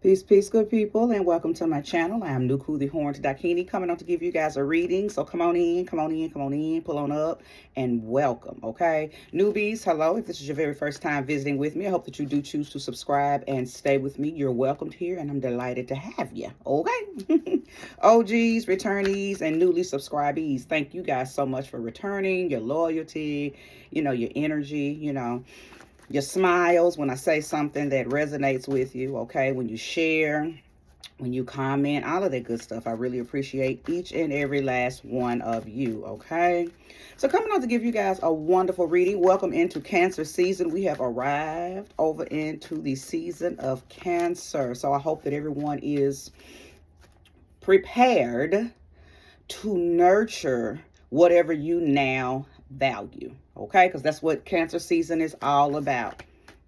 Peace, peace, good people, and welcome to my channel. I am Nuku the Horned Dakini, coming on to give you guys a reading. So come on in, come on in, come on in, pull on up, and welcome, okay? Newbies, hello. If this is your very first time visiting with me, I hope that you do choose to subscribe and stay with me. You're welcomed here, and I'm delighted to have you, okay? OGs, returnees, and newly subscribees, thank you guys so much for returning, your loyalty, your energy, your smiles when I say something that resonates with you, okay? When you share, when you comment, all of that good stuff. I really appreciate each and every last one of you, okay? So coming on to give you guys a wonderful reading. Welcome into Cancer season. We have arrived over into the season of Cancer. So I hope that everyone is prepared to nurture whatever you now value, okay? Because that's what Cancer season is all about.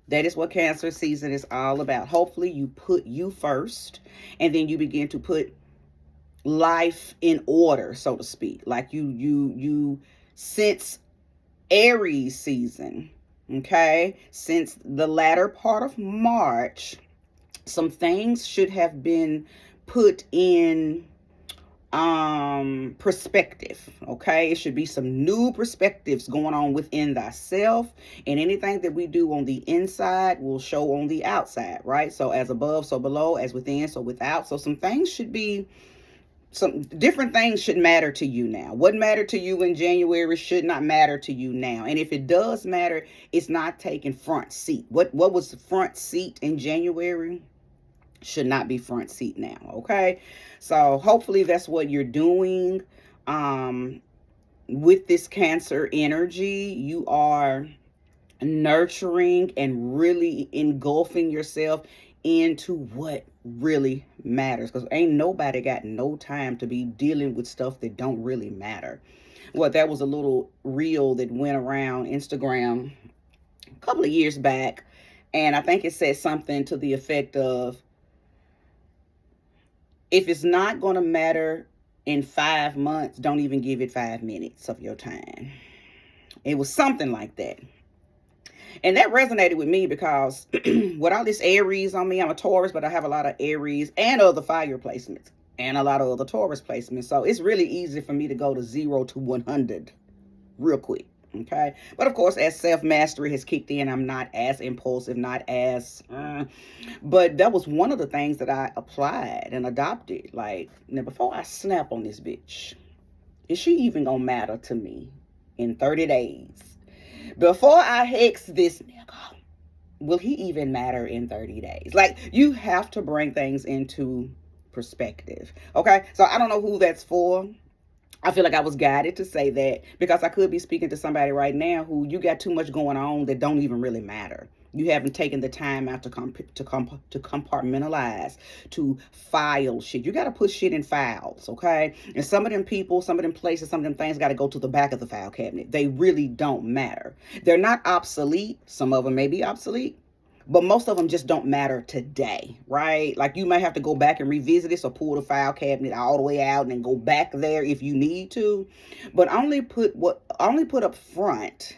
That is what Cancer season is all about. Hopefully you put you first, and then you begin to put life in order, so to speak. Like you since Aries season, okay? Since the latter part of March, some things should have been put in perspective, okay? It should be some new perspectives going on within thyself, and anything that we do on the inside will show on the outside, right? So as above, so below, as within, so without. So some different things should matter to you now. What mattered to you in January should not matter to you now, and if it does matter, it's not taking front seat. What was the front seat in January should not be front seat now, okay? So hopefully that's what you're doing with this Cancer energy. You are nurturing and really engulfing yourself into what really matters, because ain't nobody got no time to be dealing with stuff that don't really matter. Well, that was a little reel that went around Instagram a couple of years back, and I think it said something to the effect of, if it's not going to matter in 5 months, don't even give it 5 minutes of your time. It was something like that. And that resonated with me because with all this Aries on me, I'm a Taurus, but I have a lot of Aries and other fire placements and a lot of other Taurus placements. So it's really easy for me to go to 0 to 100 real quick. Okay. But of course, as self-mastery has kicked in, I'm not as impulsive, not as, but that was one of the things that I applied and adopted. Like, now before I snap on this bitch, is she even gonna matter to me in 30 days? Before I hex this nigga, will he even matter in 30 days? Like, you have to bring things into perspective. Okay. So I don't know who that's for. I feel like I was guided to say that because I could be speaking to somebody right now who you got too much going on that don't even really matter. You haven't taken the time out to compartmentalize, to file shit. You got to put shit in files, okay? And some of them people, some of them places, some of them things got to go to the back of the file cabinet. They really don't matter. They're not obsolete. Some of them may be obsolete, but most of them just don't matter today, right? Like, you might have to go back and revisit this or pull the file cabinet all the way out and then go back there if you need to. But only put up front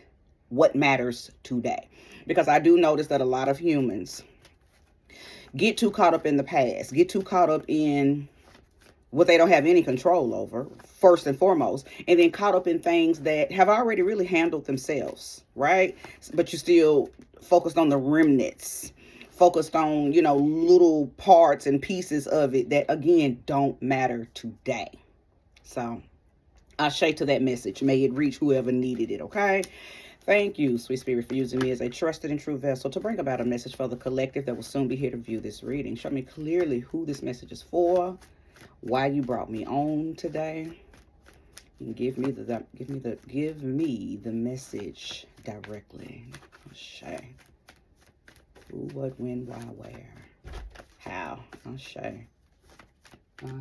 what matters today. Because I do notice that a lot of humans get too caught up in the past, get too caught up in what they don't have any control over, first and foremost, and then caught up in things that have already really handled themselves, right? But you still focused on the remnants, focused on, little parts and pieces of it that, again, don't matter today. So I shake to that message. May it reach whoever needed it, okay? Thank you, Sweet Spirit, for using me as a trusted and true vessel to bring about a message for the collective that will soon be here to view this reading. Show me clearly who this message is for, why you brought me on today. Give me the message directly. Shay. Who, what, when, why, where, how. Shay. Shay.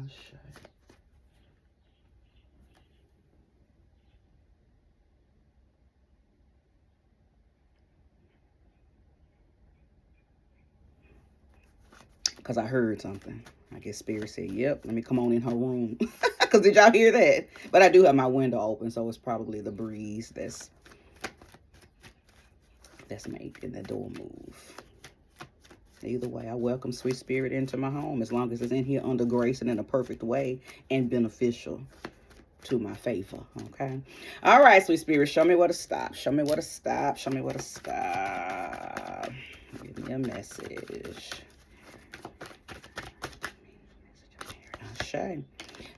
Because I heard something. I guess Spirit said, yep, let me come on in her room. Because did y'all hear that? But I do have my window open, so it's probably the breeze that's making the door move. Either way, I welcome sweet spirit into my home as long as it's in here under grace and in a perfect way and beneficial to my favor. Okay. All right, sweet spirit, show me where to stop. Show me where to stop. Show me where to stop. Give me a message. Ashe.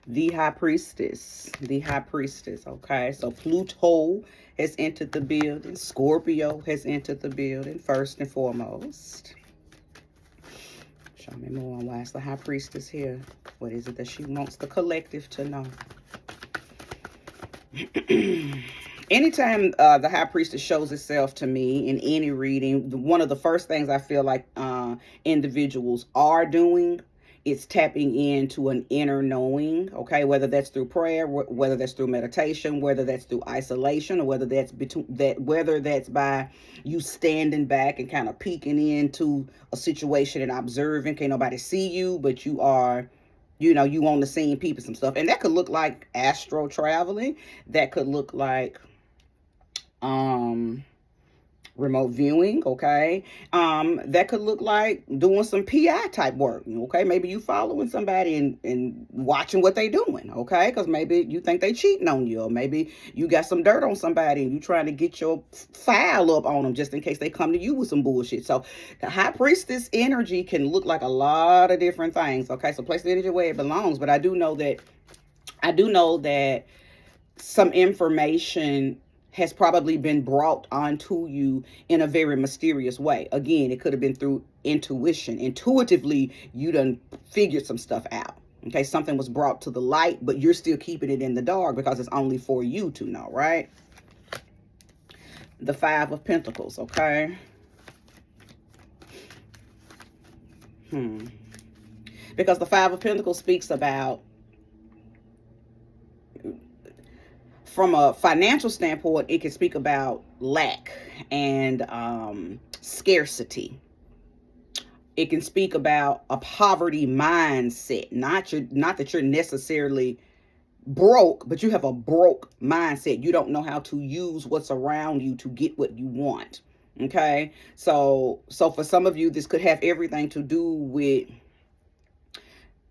The high priestess. The high priestess. Okay. So Pluto has entered the building. Scorpio has entered the building first and foremost. Show me more on why is the high priestess here. What is it that she wants the collective to know? Anytime the high priestess shows itself to me in any reading, one of the first things I feel like individuals are doing is tapping into an inner knowing, okay? Whether that's through prayer, whether that's through meditation, whether that's through isolation, or whether that's whether that's by you standing back and kind of peeking into a situation and observing. Can't nobody see you, but you are, you know, you on the scene peeping some stuff. And that could look like astral traveling. That could look like remote viewing, okay? That could look like doing some PI type work, okay? Maybe you following somebody and watching what they doing, okay? Because maybe you think they cheating on you, or maybe you got some dirt on somebody and you trying to get your file up on them just in case they come to you with some bullshit. So the high priestess energy can look like a lot of different things, okay? So place the energy where it belongs. But I do know that some information has probably been brought onto you in a very mysterious way. Again, it could have been through intuition. Intuitively, you done figured some stuff out. Okay, something was brought to the light, but you're still keeping it in the dark because it's only for you to know, right? The Five of Pentacles, okay? Because the Five of Pentacles speaks about, from a financial standpoint, it can speak about lack and scarcity. It can speak about a poverty mindset. Not that you're necessarily broke, but you have a broke mindset. You don't know how to use what's around you to get what you want. Okay? So for some of you, this could have everything to do with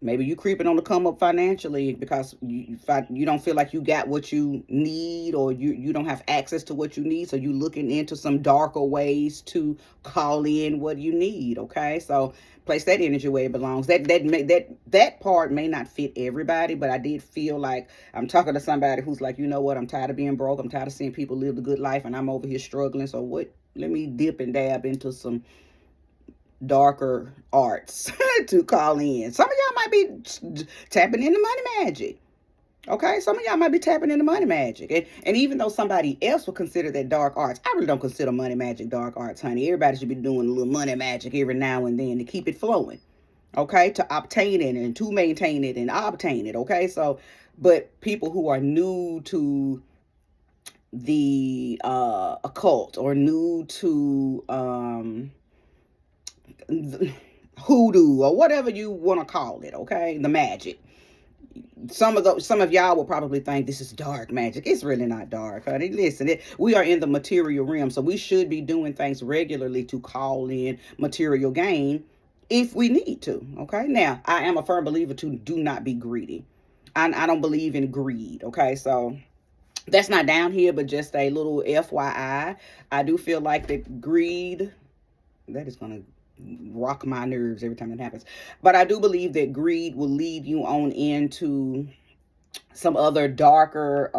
maybe you creeping on the come up financially because you don't feel like you got what you need, or you don't have access to what you need. So you looking into some darker ways to call in what you need. Okay, so place that energy where it belongs. That part may not fit everybody, but I did feel like I'm talking to somebody who's like, you know what? I'm tired of being broke. I'm tired of seeing people live the good life, and I'm over here struggling. So what? Let me dip and dab into some darker arts to call in. Some of y'all might be tapping into money magic. Okay, some of y'all might be tapping into money magic. And even though somebody else would consider that dark arts, I really don't consider money magic dark arts, honey. Everybody should be doing a little money magic every now and then to keep it flowing. Okay, to obtain it and to maintain it and obtain it. Okay, so, but people who are new to the occult, or new to hoodoo, or whatever you want to call it, okay, the magic, some of y'all will probably think this is dark magic. It's really not dark, honey. Listen, we are in the material realm, so we should be doing things regularly to call in material gain if we need to. Okay, now I am a firm believer to do not be greedy. I don't believe in greed. Okay, so that's not down here, but just a little FYI. I do feel like that greed, that is going to rock my nerves every time it happens. But I do believe that greed will lead you on into some other darker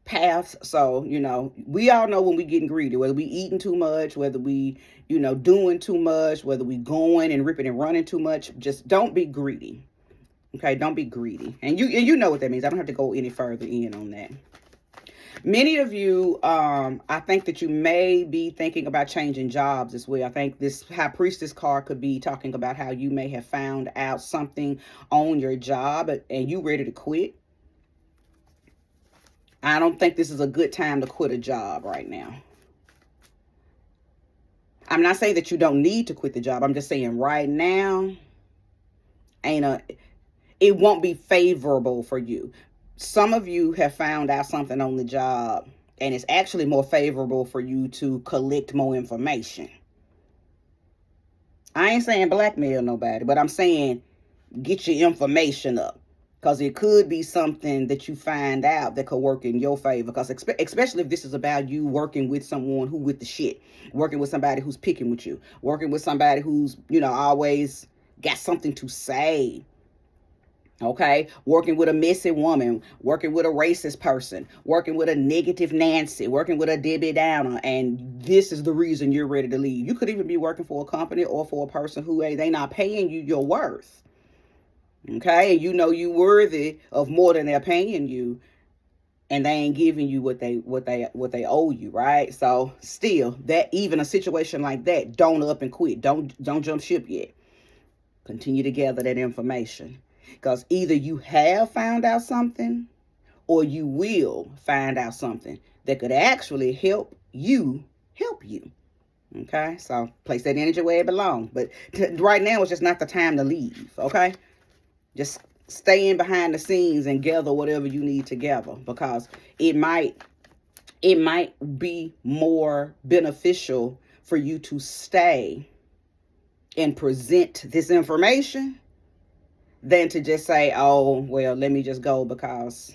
paths. So, you know, we all know when we getting greedy, whether we eating too much, whether we, you know, doing too much, whether we going and ripping and running too much. Just don't be greedy. Okay, don't be greedy. And you know what that means. I don't have to go any further in on that. Many of you, I think that you may be thinking about changing jobs as well. I think this High Priestess card could be talking about how you may have found out something on your job and you ready to quit. I don't think this is a good time to quit a job right now. I'm not saying that you don't need to quit the job. I'm just saying right now, it won't be favorable for you. Some of you have found out something on the job, and it's actually more favorable for you to collect more information. I ain't saying blackmail nobody, but I'm saying get your information up. Because it could be something that you find out that could work in your favor. Because especially if this is about you working with someone who with the shit. Working with somebody who's picking with you. Working with somebody who's, always got something to say. Okay, working with a messy woman, working with a racist person, working with a negative Nancy, working with a Debbie Downer, and this is the reason you're ready to leave. You could even be working for a company or for a person who they not paying you your worth. Okay, and you worthy of more than they're paying you, and they ain't giving you what they owe you, right? So still, that even a situation like that, don't up and quit. Don't jump ship yet. Continue to gather that information. Because either you have found out something or you will find out something that could actually help you. Okay, so place that energy where it belongs. But right now, it's just not the time to leave. Okay, just stay in behind the scenes and gather whatever you need to gather, because it might be more beneficial for you to stay and present this information than to just say, oh, well, let me just go because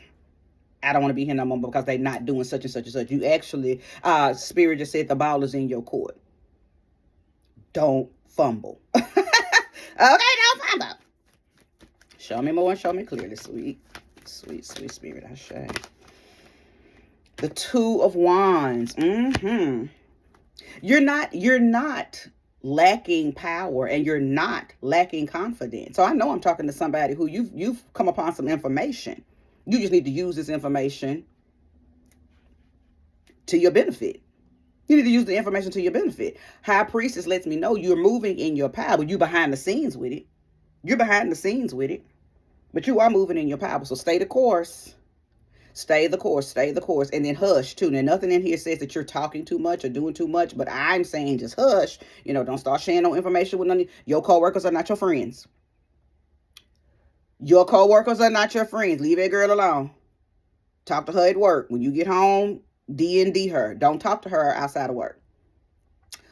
I don't want to be here no more because they're not doing such and such and such. You actually, Spirit just said the ball is in your court. Don't fumble. Okay, don't fumble. Show me more and show me clearly, sweet Spirit, I say. The Two of Wands. You're not lacking power, and you're not lacking confidence. So I know I'm talking to somebody who you've come upon some information. You just need to use this information to your benefit. You need to use the information to your benefit. High Priestess lets me know you're moving in your power. You're behind the scenes with it. But you are moving in your power. So stay the course. Stay the course, and then hush too. Now, nothing in here says that you're talking too much or doing too much, but I'm saying just hush. Don't start sharing no information with none of your coworkers are not your friends. Your coworkers are not your friends. Leave that girl alone. Talk to her at work. When you get home, D&D her. Don't talk to her outside of work.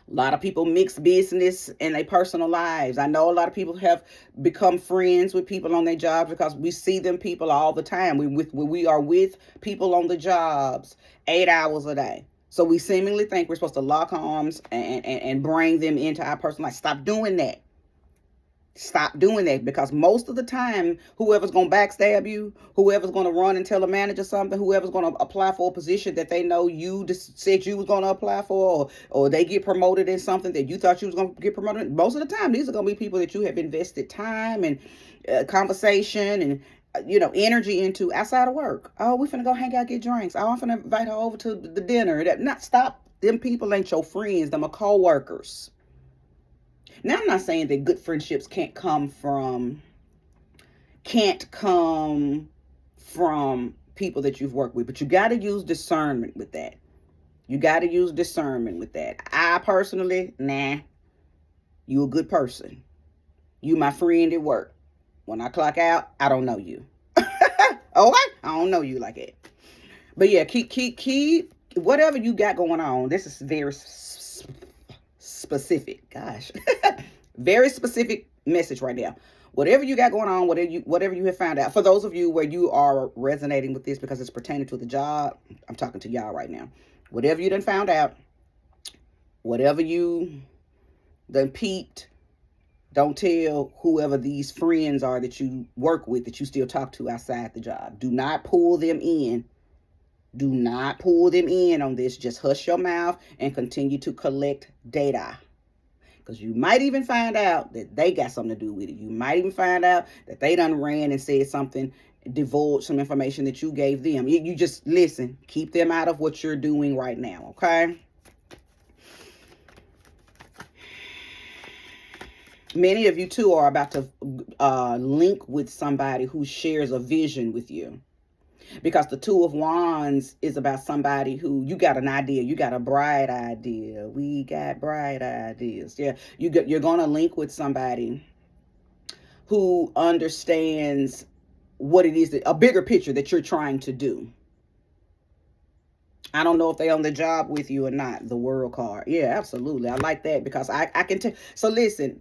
A lot of people mix business and their personal lives. I know a lot of people have become friends with people on their jobs because we see them people all the time. We are with people on the jobs 8 hours a day. So we seemingly think we're supposed to lock arms and bring them into our personal life. Stop doing that. Stop doing that, because most of the time, whoever's going to backstab you, whoever's going to run and tell a manager something, whoever's going to apply for a position that they know you just said you was going to apply for, or they get promoted in something that you thought you was going to get promoted in, most of the time, these are going to be people that you have invested time and conversation and energy into outside of work. Oh, we finna go hang out, get drinks. Oh, I'm finna invite her over to the dinner. Stop. Them people ain't your friends. Them are co-workers. Now, I'm not saying that good friendships can't come from people that you've worked with, but you got to use discernment with that. I personally, you a good person. You my friend at work. When I clock out, I don't know you. Oh, I don't know you like that. But yeah, keep whatever you got going on. This is very specific. Gosh. Very specific message right now. Whatever you got going on, whatever you have found out. For those of you where you are resonating with this because it's pertaining to the job, I'm talking to y'all right now. Whatever you done found out, whatever you done peeped, don't tell whoever these friends are that you work with, that you still talk to outside the job. Do not pull them in. Do not pull them in on this. Just hush your mouth and continue to collect data. Because you might even find out that they got something to do with it. You might even find out that they done ran and said something, divulged some information that you gave them. You just listen. Keep them out of what you're doing right now, okay? Many of you, too, are about to link with somebody who shares a vision with you. Because the Two of Wands is about somebody who, you got an idea. You got a bright idea. We got bright ideas. Yeah, you're going to link with somebody who understands what it is, a bigger picture that you're trying to do. I don't know if they're on the job with you or not. The World card. Yeah, absolutely. I like that because I can tell. So listen,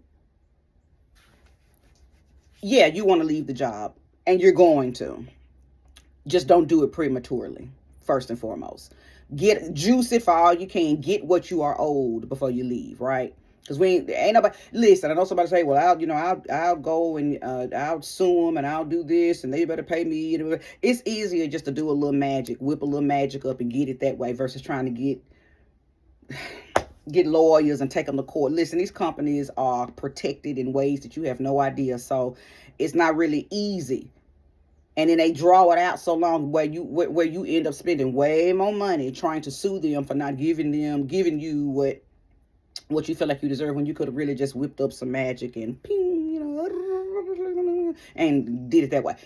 yeah, you want to leave the job, and you're going to. Just don't do it prematurely, first and foremost. Juice it for all you can. Get what you are owed before you leave, right? Because we ain't nobody. Listen, I know somebody say, "Well, I'll go and I'll sue them and I'll do this and they better pay me." It's easier just to do a little magic, whip a little magic up and get it that way versus trying to get lawyers and take them to court. Listen, these companies are protected in ways that you have no idea, so it's not really easy. And then they draw it out so long where you end up spending way more money trying to sue them for not giving you what you feel like you deserve, when you could have really just whipped up some magic and ping, and did it that way.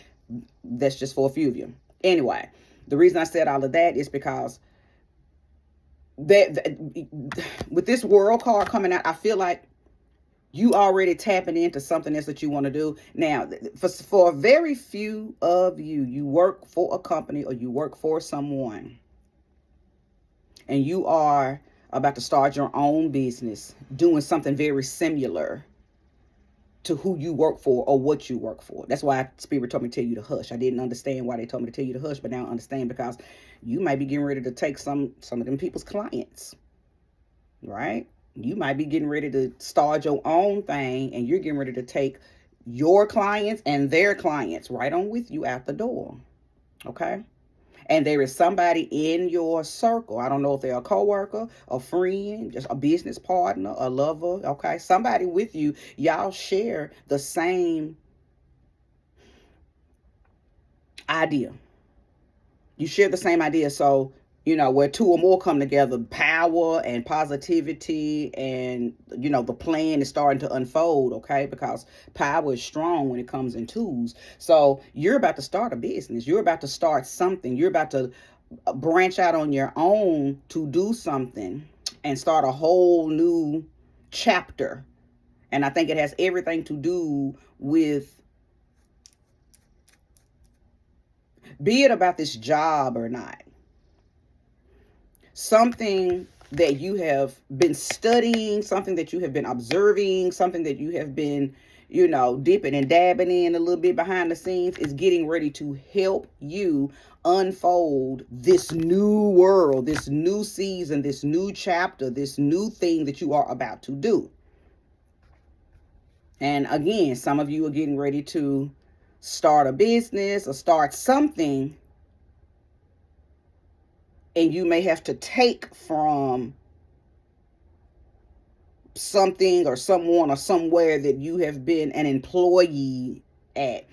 That's just for a few of you. Anyway, the reason I said all of that is because that with this world card coming out, I feel like you already tapping into something else that you want to do. Now, for very few of you, you work for a company or you work for someone, and you are about to start your own business, doing something very similar to who you work for or what you work for. That's why Spirit told me to tell you to hush. I didn't understand why they told me to tell you to hush, but now I understand, because you might be getting ready to take some of them people's clients, right? You might be getting ready to start your own thing, and you're getting ready to take your clients and their clients right on with you out the door, okay? And there is somebody in your circle. I don't know if they're a coworker, a friend, just a business partner, a lover, okay? Somebody with you. Y'all share the same idea. You share the same idea. So, where two or more come together, power and positivity, and, the plan is starting to unfold, okay? Because power is strong when it comes in twos. So you're about to start a business. You're about to start something. You're about to branch out on your own to do something and start a whole new chapter. And I think it has everything to do with, be it about this job or not, something that you have been studying, something that you have been observing, something that you have been, dipping and dabbing in a little bit behind the scenes, is getting ready to help you unfold this new world, this new season, this new chapter, this new thing that you are about to do. And again, some of you are getting ready to start a business or start something, and you may have to take from something or someone or somewhere that you have been an employee at.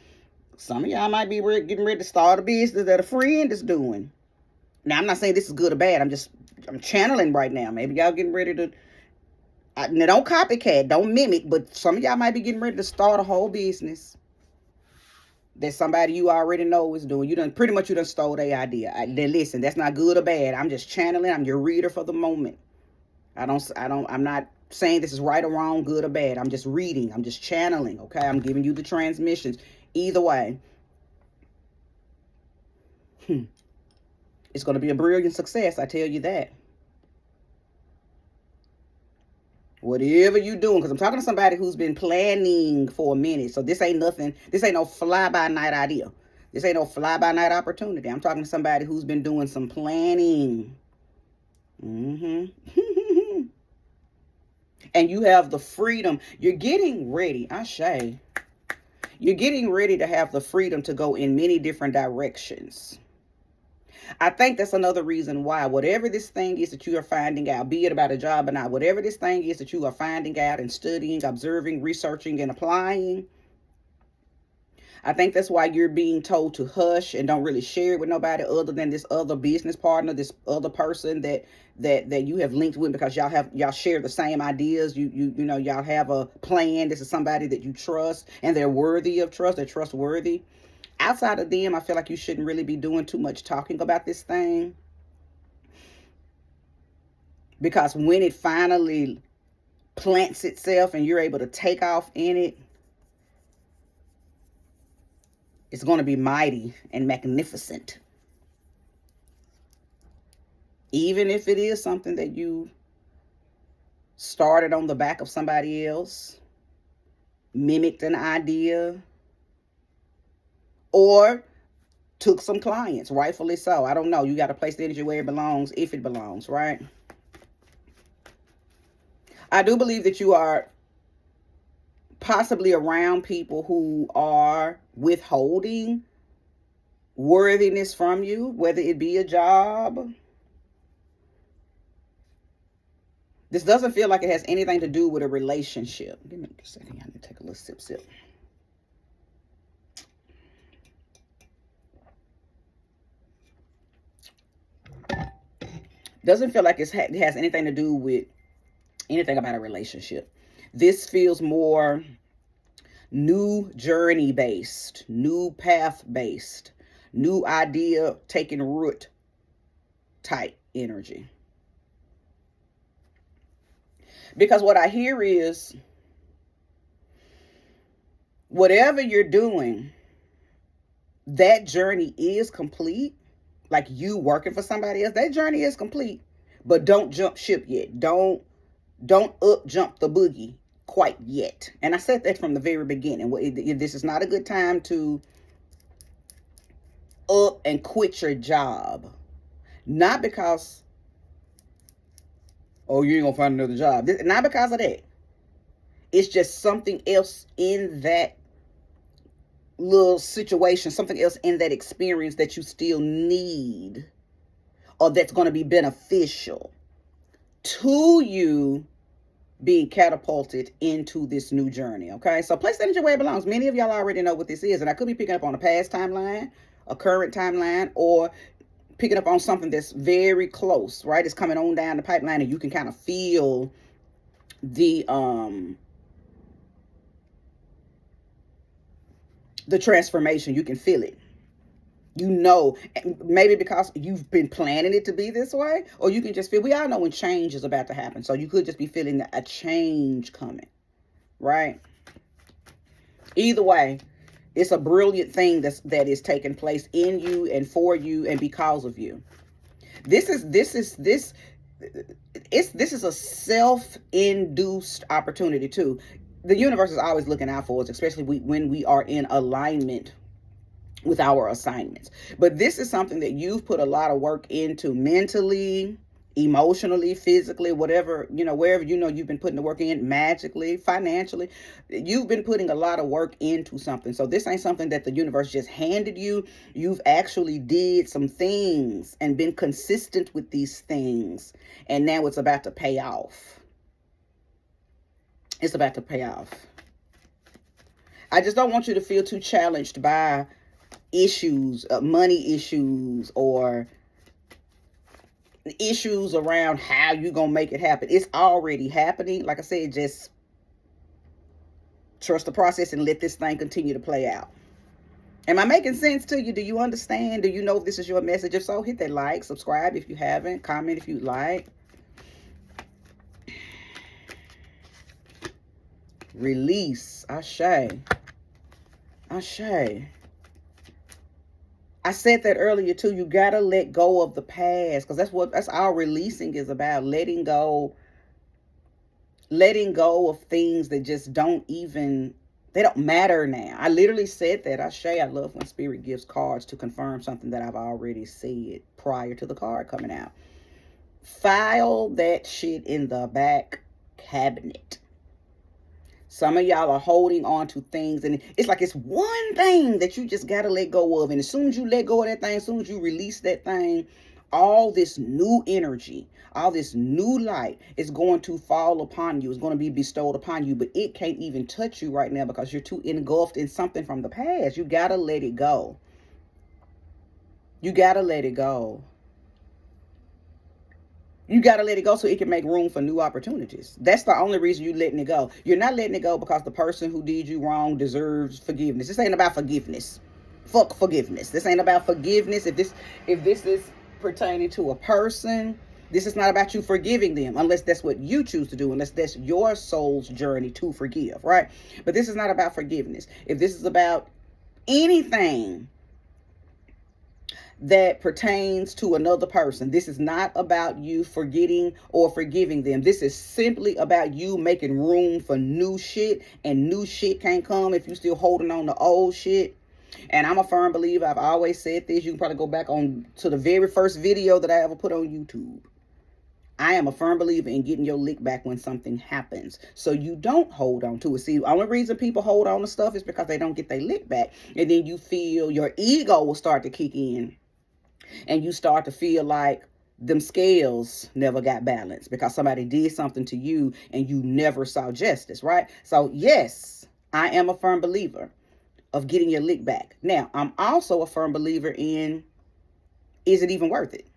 Some of y'all might be getting ready to start a business that a friend is doing. Now, I'm not saying this is good or bad. I'm channeling right now. Maybe y'all getting ready to, now don't copycat, don't mimic, but some of y'all might be getting ready to start a whole business that somebody you already know is doing. You done stole their idea. Then listen, that's not good or bad. I'm just channeling. I'm your reader for the moment. I'm not saying this is right or wrong, good or bad. I'm just reading. I'm just channeling, okay? I'm giving you the transmissions. Either way, it's going to be a brilliant success, I tell you that. Whatever you doing, because I'm talking to somebody who's been planning for a minute. So this ain't nothing. This ain't no fly-by-night idea. This ain't no fly-by-night opportunity. I'm talking to somebody who's been doing some planning. And you have the freedom. You're getting ready. You're getting ready to have the freedom to go in many different directions. I think that's another reason why, whatever this thing is that you are finding out, be it about a job or not, whatever this thing is that you are finding out and studying, observing, researching, and applying, I think that's why you're being told to hush and don't really share it with nobody other than this other business partner, this other person that you have linked with, because y'all share the same ideas. Y'all have a plan. This is somebody that you trust, and they're worthy of trust. They're trustworthy. Outside of them, I feel like you shouldn't really be doing too much talking about this thing, because when it finally plants itself and you're able to take off in it, it's going to be mighty and magnificent. Even if it is something that you started on the back of somebody else, mimicked an idea, or took some clients, rightfully so. I don't know. You got to place the energy where it belongs, if it belongs, right? I do believe that you are possibly around people who are withholding worthiness from you, whether it be a job. This doesn't feel like it has anything to do with a relationship. Give me a second. I need to take a little sip. Doesn't feel like it has anything to do with anything about a relationship. This feels more new journey based, new path based, new idea taking root type energy. Because what I hear is, whatever you're doing, that journey is complete. Like you working for somebody else, that journey is complete. But don't jump ship yet. Don't up jump the boogie quite yet. And I said that from the very beginning. This is not a good time to up and quit your job. Not because, oh, you ain't gonna find another job. Not because of that. It's just something else in that little situation, something else in that experience that you still need, or that's going to be beneficial to you being catapulted into this new journey. Okay, so place that energy where it belongs. Many of y'all already know what this is, and I could be picking up on a past timeline, a current timeline, or picking up on something that's very close, right? It's coming on down the pipeline, and you can kind of feel the transformation. You can feel it. You know, maybe because you've been planning it to be this way, or you can just feel, we all know when change is about to happen. So you could just be feeling a change coming, right? Either way, it's a brilliant thing that is taking place in you and for you and because of you. This is a self-induced opportunity too. The universe is always looking out for us, especially when we are in alignment with our assignments. But this is something that you've put a lot of work into mentally, emotionally, physically, whatever, wherever you've been putting the work in, magically, financially. You've been putting a lot of work into something. So this ain't something that the universe just handed you. You've actually did some things and been consistent with these things. And now it's about to pay off. It's about to pay off. I just don't want you to feel too challenged by issues, money issues, or issues around how you gonna make it happen. It's already happening. Like I said, just trust the process and let this thing continue to play out. Am I making sense to you? Do you understand? Do you know if this is your message? If so, hit that like, subscribe if you haven't, comment if you'd like. Release. Ashe. Ashe. I said that earlier too. You gotta let go of the past, because that's all releasing is about. Letting go of things that just they don't matter now. I literally said that. Ashe. I love when spirit gives cards to confirm something that I've already said prior to the card coming out. File that shit in the back cabinet. Some of y'all are holding on to things, and it's like it's one thing that you just got to let go of. And as soon as you let go of that thing, as soon as you release that thing, all this new energy, all this new light is going to fall upon you. It's going to be bestowed upon you, but it can't even touch you right now because you're too engulfed in something from the past. You got to let it go. You got to let it go. You got to let it go so it can make room for new opportunities. That's the only reason you're letting it go. You're not letting it go because the person who did you wrong deserves forgiveness. This ain't about forgiveness. Fuck forgiveness. This ain't about forgiveness. If this is pertaining to a person, this is not about you forgiving them, unless that's what you choose to do, unless that's your soul's journey to forgive, right? But this is not about forgiveness. If this is about anything that pertains to another person, this is not about you forgetting or forgiving them. This is simply about you making room for new shit, and new shit can't come if you're still holding on to old shit. And I'm a firm believer. I've always said this. You can probably go back on to the very first video that I ever put on YouTube. I am a firm believer in getting your lick back when something happens, so you don't hold on to it. See, the only reason people hold on to stuff is because they don't get their lick back. And then you feel your ego will start to kick in, and you start to feel like them scales never got balanced because somebody did something to you and you never saw justice, right? So yes, I am a firm believer of getting your lick back. Now, I'm also a firm believer in, is it even worth it?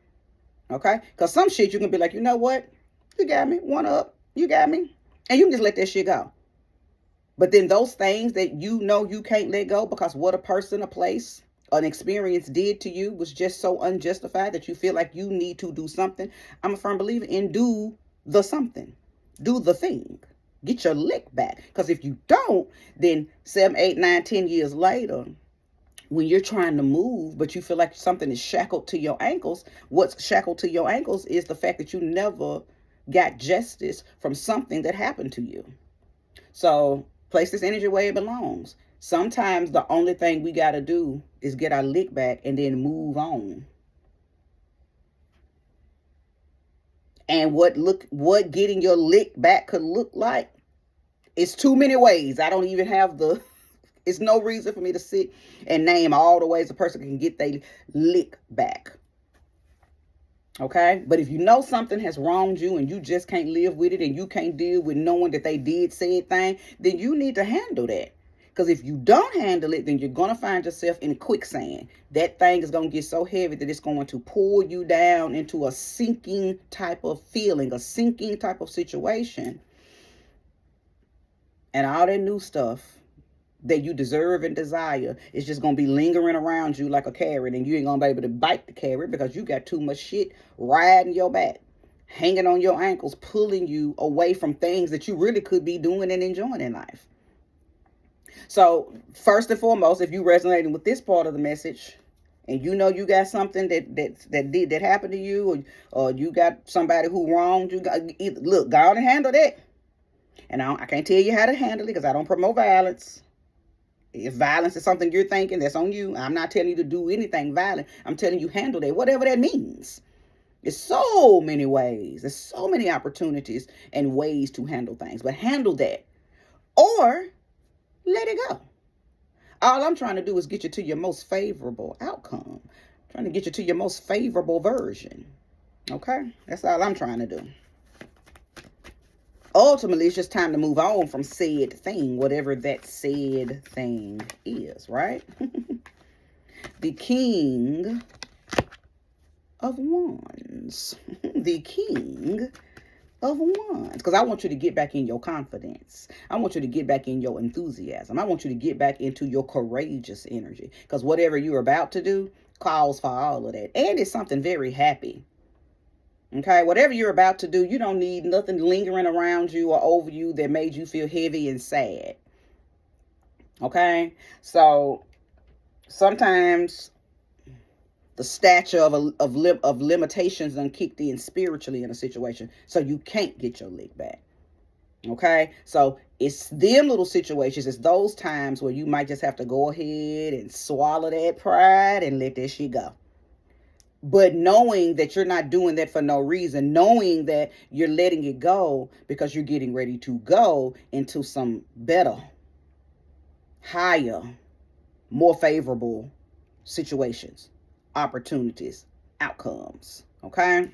Okay? Because some shit you can be like, you know what? You got me. One up. You got me. And you can just let that shit go. But then those things that you know you can't let go because what a person, a place, an experience did to you was just so unjustified that you feel like you need to do something. I'm a firm believer in do the something. Do the thing. Get your lick back. Because if you don't, then 7, 8, 9, 10 years later, when you're trying to move, but you feel like something is shackled to your ankles, what's shackled to your ankles is the fact that you never got justice from something that happened to you. So place this energy where it belongs. Sometimes the only thing we got to do is get our lick back and then move on. And what getting your lick back could look like, it's too many ways. I don't even have it's no reason for me to sit and name all the ways a person can get their lick back. Okay? But if you know something has wronged you and you just can't live with it and you can't deal with knowing that they did said thing, then you need to handle that. Because if you don't handle it, then you're going to find yourself in quicksand. That thing is going to get so heavy that it's going to pull you down into a sinking type of feeling, a sinking type of situation. And all that new stuff that you deserve and desire is just going to be lingering around you like a carrot. And you ain't going to be able to bite the carrot because you got too much shit riding your back, hanging on your ankles, pulling you away from things that you really could be doing and enjoying in life. So first and foremost, if you resonating with this part of the message and you know you got something that happened to you, or you got somebody who wronged you, look, go on and handle that. And I can't tell you how to handle it because I don't promote violence. If violence is something you're thinking, that's on you. I'm not telling you to do anything violent. I'm telling you handle that, whatever that means. There's so many ways. There's so many opportunities and ways to handle things. But handle that. Or let it go. All I'm trying to do is get you to your most favorable outcome. I'm trying to get you to your most favorable version. Okay? That's all I'm trying to do. Ultimately, it's just time to move on from said thing, whatever that said thing is, right? The King of Wands. The King of Wands. Because I want you to get back in your confidence. I want you to get back in your enthusiasm. I want you to get back into your courageous energy. Because whatever you're about to do calls for all of that. And it's something very happy. Okay, whatever you're about to do, you don't need nothing lingering around you or over you that made you feel heavy and sad. Okay, so sometimes the stature of limitations done kicked in spiritually in a situation, so you can't get your lick back. Okay, so it's them little situations, it's those times where you might just have to go ahead and swallow that pride and let that shit go. But knowing that you're not doing that for no reason, knowing that you're letting it go because you're getting ready to go into some better, higher, more favorable situations, opportunities, outcomes. Okay?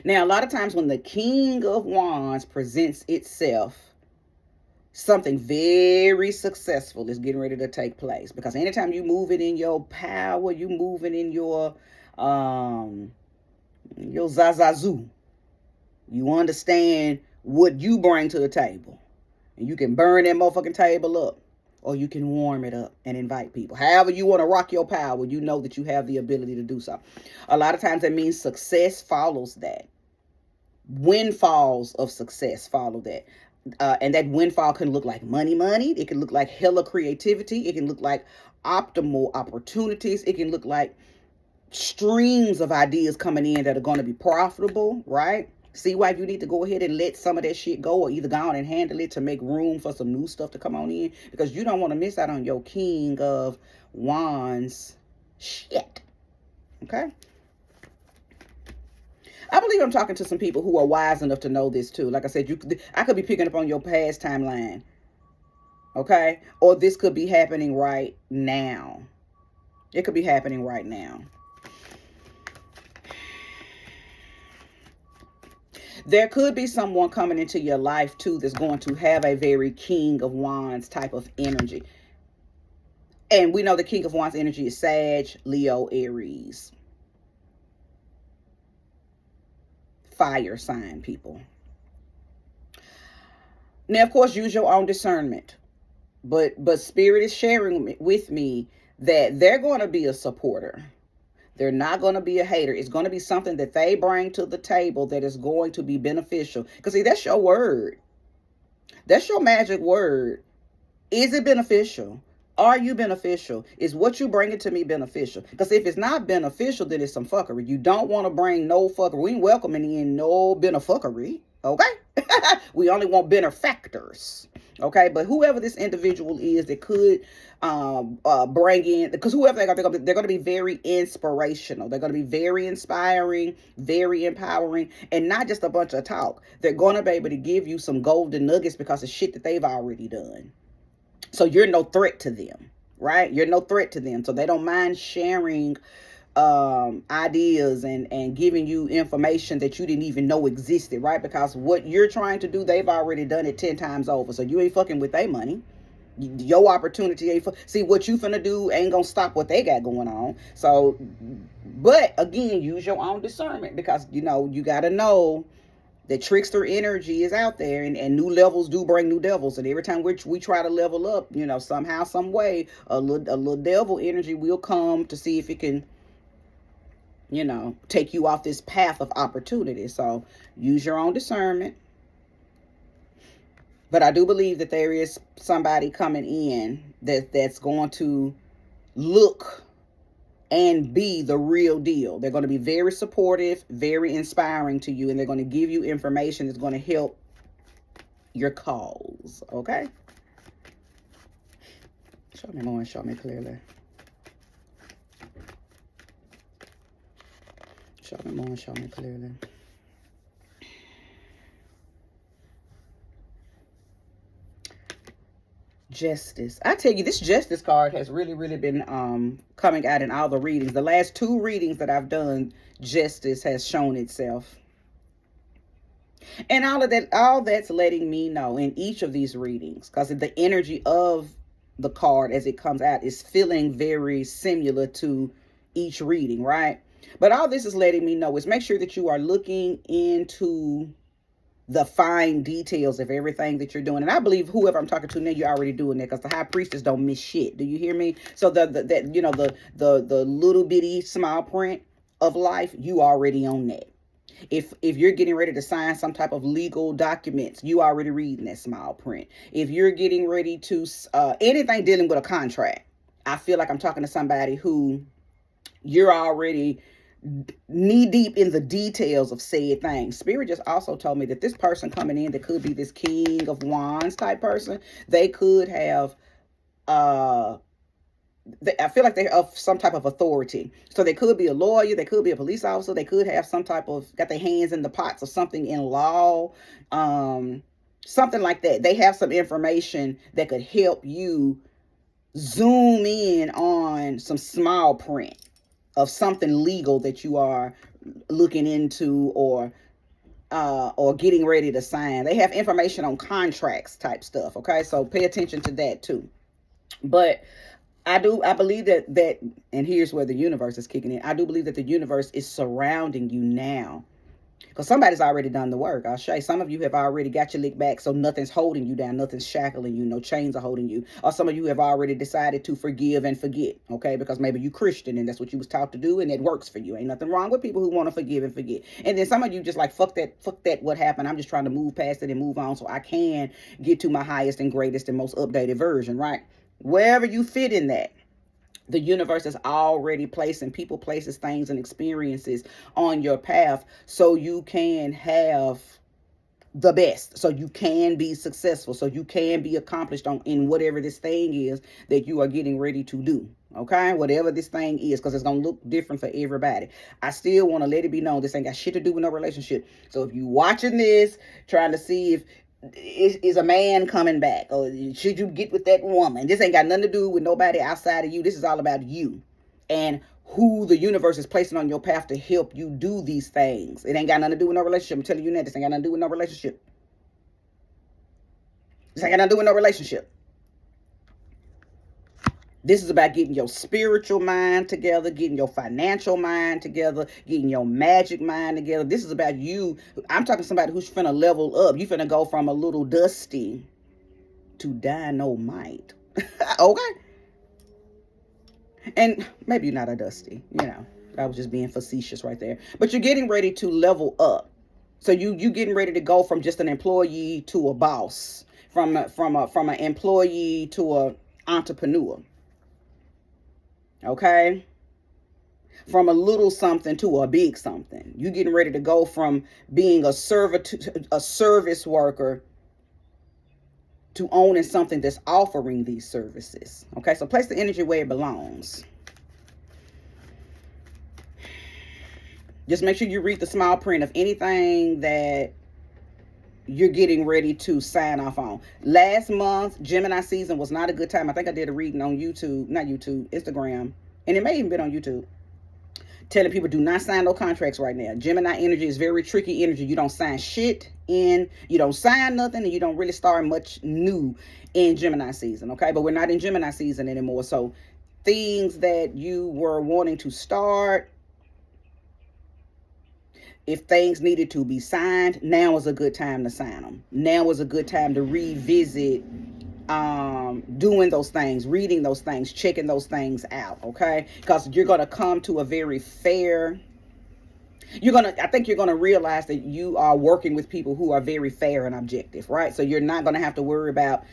Now, a lot of times when the King of Wands presents itself, something very successful is getting ready to take place. Because anytime you move it in your power, you moving in your zazazoo. You understand what you bring to the table. And you can burn that motherfucking table up. Or you can warm it up and invite people. However you want to rock your power, you know that you have the ability to do so. A lot of times that means success follows that. Windfalls of success follow that. And that windfall can look like money. It can look like hella creativity. It can look like optimal opportunities. It can look like streams of ideas coming in that are going to be profitable, right? See why you need to go ahead and let some of that shit go, or either go on and handle it to make room for some new stuff to come on in, because you don't want to miss out on your King of Wands shit. Okay? I believe I'm talking to some people who are wise enough to know this too. Like I said, I could be picking up on your past timeline. Okay? Or this could be happening right now. It could be happening right now. There could be someone coming into your life too that's going to have a very King of Wands type of energy. And we know the King of Wands energy is Sag, Leo, Aries. Fire sign people. Now, of course, use your own discernment. But Spirit is sharing with me that they're going to be a supporter. They're not going to be a hater. It's going to be something that they bring to the table that is going to be beneficial. Because see, that's your word. That's your magic word. Is it beneficial? Are you beneficial? Is what you bringing to me beneficial? Because if it's not beneficial, then it's some fuckery. You don't want to bring no fuckery. We ain't welcoming in no benefuckery. Okay? We only want benefactors. Okay? But whoever this individual is that could bring in, because whoever they're going to be very inspirational. They're going to be very inspiring, very empowering, and not just a bunch of talk. They're going to be able to give you some golden nuggets because of shit that they've already done. So you're no threat to them, right? You're no threat to them. So they don't mind sharing ideas and giving you information that you didn't even know existed, right? Because what you're trying to do, they've already done it 10 times over. So you ain't fucking with their money. Your opportunity ain't see what you finna do ain't gonna stop what they got going on. So, but again, use your own discernment, because you know you gotta know that trickster energy is out there, and new levels do bring new devils. And every time we try to level up, you know, somehow, some way, a little devil energy will come to see if it can, you know, take you off this path of opportunity. So use your own discernment. But I do believe that there is somebody coming in that's going to look and be the real deal. They're going to be very supportive, very inspiring to you, and they're going to give you information that's going to help your cause. Okay? Show me more and show me clearly. Show me more and show me clearly. Justice. I tell you, this Justice card has really been coming out in all the readings. The last 2 readings that I've done, Justice has shown itself. And all that's letting me know in each of these readings, because the energy of the card as it comes out is feeling very similar to each reading, right? But all this is letting me know is make sure that you are looking into the fine details of everything that you're doing. And I believe whoever I'm talking to now, you're already doing that, because the high priestess don't miss shit. Do you hear me? So that you know, the little bitty small print of life, you already on that. If you're getting ready to sign some type of legal documents, you already reading that small print. If you're getting ready to anything dealing with a contract, I feel like I'm talking to somebody who you're already knee deep in the details of said things. Spirit just also told me that this person coming in that could be this King of Wands type person, they could have I feel like they're of some type of authority. So they could be a lawyer, they could be a police officer, they could have some type of, got their hands in the pots of something in law, something like that. They have some information that could help you zoom in on some small print of something legal that you are looking into or getting ready to sign. They have information on contracts type stuff. Okay, so pay attention to that too. But I believe that, and here's where the universe is kicking in. I do believe that the universe is surrounding you now, because somebody's already done the work. I'll show you. Some of you have already got your lick back, so nothing's holding you down. Nothing's shackling you. No chains are holding you. Or some of you have already decided to forgive and forget, okay? Because maybe you're Christian and that's what you was taught to do and it works for you. Ain't nothing wrong with people who want to forgive and forget. And then some of you just like, fuck that, what happened. I'm just trying to move past it and move on so I can get to my highest and greatest and most updated version, right? Wherever you fit in that. The universe is already placing people, places, things, and experiences on your path so you can have the best, so you can be successful, so you can be accomplished in whatever this thing is that you are getting ready to do. Okay, whatever this thing is, because it's gonna look different for everybody. I still want to let it be known this ain't got shit to do with no relationship. So if you watching this trying to see if is a man coming back, or should you get with that woman, this ain't got nothing to do with nobody outside of you. This is all about you and who the universe is placing on your path to help you do these things. It ain't got nothing to do with no relationship. I'm telling you now, this ain't got nothing to do with no relationship. This ain't got nothing to do with no relationship. This is about getting your spiritual mind together, getting your financial mind together, getting your magic mind together. This is about you. I'm talking to somebody who's finna level up. You finna go from a little dusty to dynamite. Okay? And maybe you're not a dusty, I was just being facetious right there. But you're getting ready to level up. So you getting ready to go from just an employee to a boss, from an employee to an entrepreneur. Okay? From a little something to a big something. You getting ready to go from being a service worker to owning something that's offering these services. Okay, so place the energy where it belongs. Just make sure you read the small print of anything that you're getting ready to sign off on. Last month, Gemini season was not a good time. I think I did a reading on YouTube, not YouTube, Instagram, and it may even been on YouTube, telling people do not sign no contracts right now. Gemini energy is very tricky energy. You don't sign shit in, you don't sign nothing, and you don't really start much new in Gemini season, okay? But we're not in Gemini season anymore. So things that you were wanting to start, if things needed to be signed, now is a good time to sign them. Now is a good time to revisit doing those things, reading those things, checking those things out, okay? Because you're going to come to a very fair, I think you're going to realize that you are working with people who are very fair and objective, right? So you're not going to have to worry about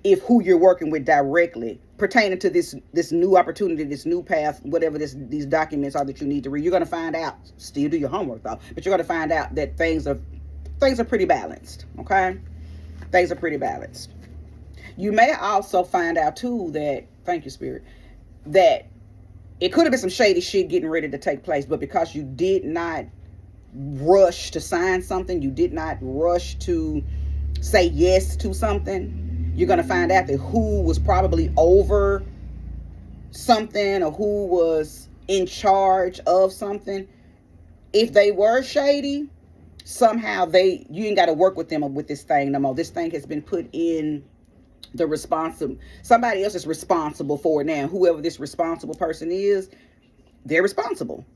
if who you're working with directly pertaining to this new opportunity, this new path, whatever these documents are that you need to read. You're going to find out, still do your homework though, but you're going to find out that things are pretty balanced, okay? Things are pretty balanced. You may also find out too that, thank you, Spirit, that it could have been some shady shit getting ready to take place, but because you did not rush to sign something, you did not rush to say yes to something, you're going to find out that who was probably over something or who was in charge of something, if they were shady, somehow you ain't got to work with them with this thing no more. This thing has been put in somebody else is responsible for it now. Whoever this responsible person is, they're responsible.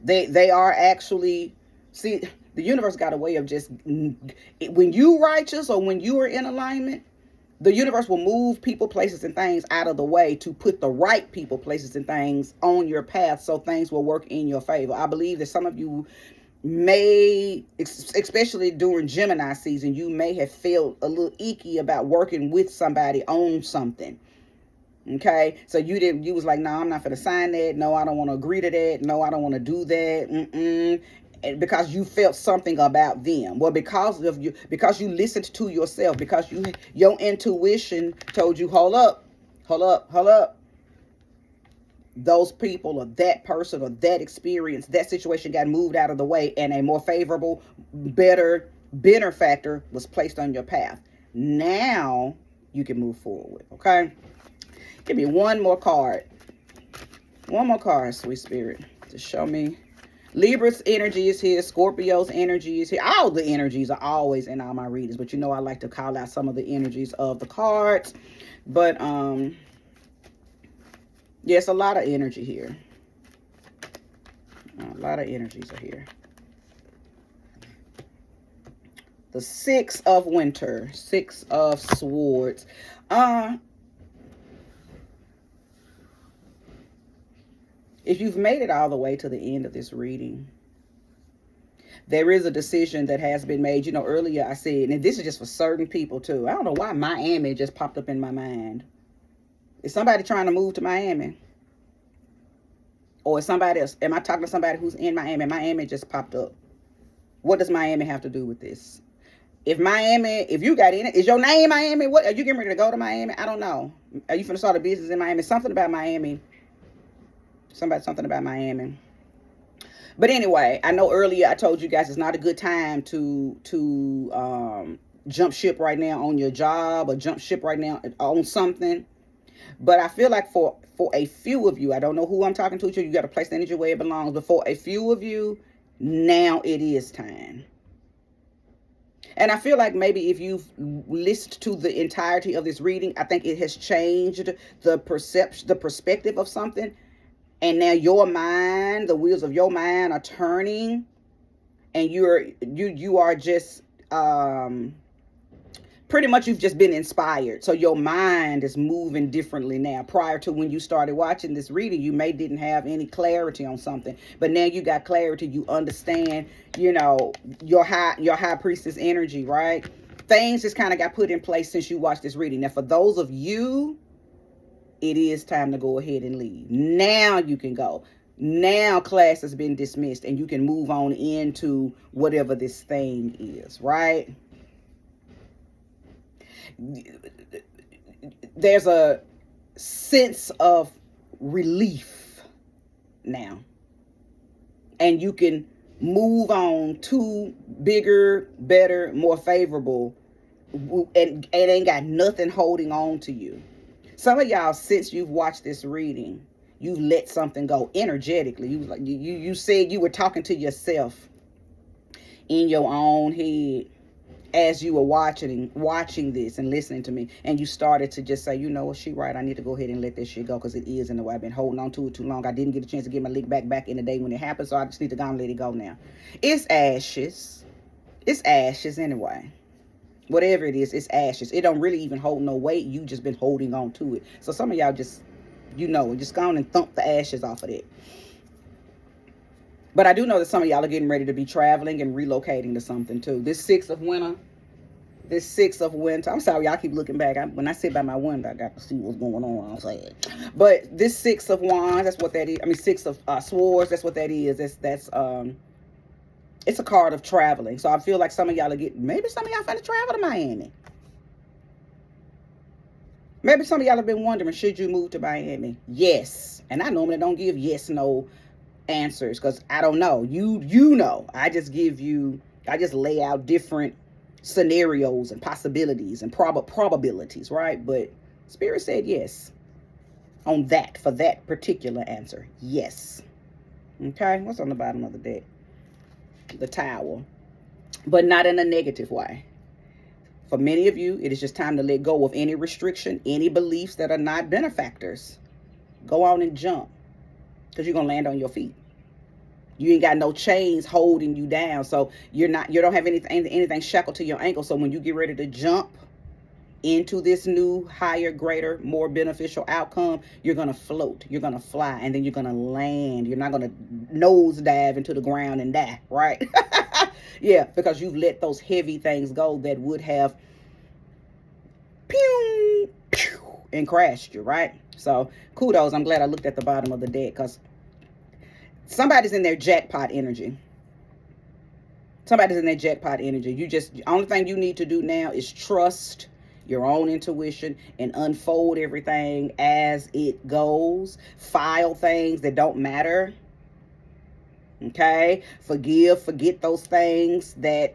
They are actually, see, the universe got a way of just, when you righteous or when you are in alignment, the universe will move people, places, and things out of the way to put the right people, places, and things on your path so things will work in your favor. I believe that some of you may, especially during Gemini season, you may have felt a little icky about working with somebody on something. Okay, so you was like, no, I'm not going to sign that. No, I don't want to agree to that. No, I don't want to do that. Because you felt something about them. Well, because you listened to yourself, because your intuition told you, hold up. Those people or that person or that experience, that situation got moved out of the way, and a more favorable, better benefactor was placed on your path. Now you can move forward. Okay, give me one more card, sweet spirit, to show me. Libra's energy is here. Scorpio's energy is here. All the energies are always in all my readings, but I like to call out some of the energies of the cards. But yes, a lot of energy here. A lot of energies are here. The Six of Winter, Six of Swords. If you've made it all the way to the end of this reading, there is a decision that has been made. Earlier I said, and this is just for certain people too. I don't know why Miami just popped up in my mind. Is somebody trying to move to Miami? Or is somebody else? Am I talking to somebody who's in Miami? Miami just popped up. What does Miami have to do with this? If Miami, if you got in it, is your name Miami? What, are you getting ready to go to Miami? I don't know. Are you finna start a business in Miami? Something about Miami. Something about Miami. But anyway, I know earlier I told you guys it's not a good time to jump ship right now on your job, or jump ship right now on something. But I feel like for a few of you, I don't know who I'm talking to, you got to place the energy where it belongs. But for a few of you, now it is time. And I feel like maybe if you've listened to the entirety of this reading, I think it has changed the perspective of something. And now your mind, the wheels of your mind are turning, and you are just pretty much, you've just been inspired. So your mind is moving differently now. Prior to when you started watching this reading, you may didn't have any clarity on something, but now you got clarity. You understand, you know, your high priestess energy, right? Things just kind of got put in place since you watched this reading. Now, for those of you, it is time to go ahead and leave. Now you can go. Now class has been dismissed, and you can move on into whatever this thing is, right? There's a sense of relief now, and you can move on to bigger, better, more favorable, and it ain't got nothing holding on to you. Some of y'all, since you've watched this reading, you've let something go energetically. You said you were talking to yourself in your own head as you were watching this and listening to me, and you started to just say, you know what, she right, I need to go ahead and let this shit go, because it is in the way. I've been holding on to it too long. I didn't get a chance to get my lick back in the day when it happened, so I just need to go and let it go now. It's ashes. It's ashes anyway. Whatever it is, it's ashes. It don't really even hold no weight. You just been holding on to it. So some of y'all just, you know, just go on and thump the ashes off of it. But I do know that some of y'all are getting ready to be traveling and relocating to something too. This Six of Winter. I'm sorry, y'all keep looking back. When I sit by my window, I got to see what's going on. I'm saying. But this Six of Wands, that's what that is. I mean, Six of Swords, that's what that is. That's it's a card of traveling. So I feel like some of y'all maybe some of y'all finna travel to Miami. Maybe some of y'all have been wondering, should you move to Miami? Yes. And I normally don't give yes, no answers, because I don't know. You know. I just lay out different scenarios and possibilities and probabilities, right? But Spirit said yes on that, for that particular answer. Yes. Okay, what's on the bottom of the deck? The Tower. But not in a negative way. For many of you, it is just time to let go of any restriction, any beliefs that are not benefactors. Go on and jump, because you're going to land on your feet. You ain't got no chains holding you down. So you don't have anything shackled to your ankle. So when you get ready to jump into this new, higher, greater, more beneficial outcome, you're going to float, you're going to fly, and then you're going to land. You're not going to nose dive into the ground and die, right? Yeah, because you've let those heavy things go that would have pew, pew, and crashed you, right? So kudos. I'm glad I looked at the bottom of the deck, because somebody's in their jackpot energy. Somebody's in their jackpot energy. The only thing you need to do now is trust your own intuition and unfold everything as it goes. File things that don't matter. Okay? Forget those things that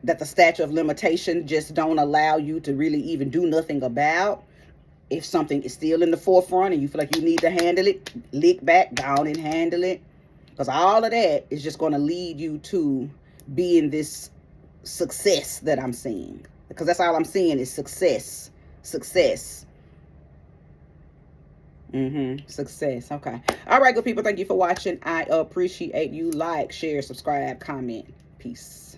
the statute of limitation just don't allow you to really even do nothing about. If something is still in the forefront and you feel like you need to handle it, lick back, down and handle it. Because all of that is just going to lead you to being this success that I'm seeing. Because that's all I'm seeing is success. Success. Success. Okay. All right, good people. Thank you for watching. I appreciate you. Like, share, subscribe, comment. Peace.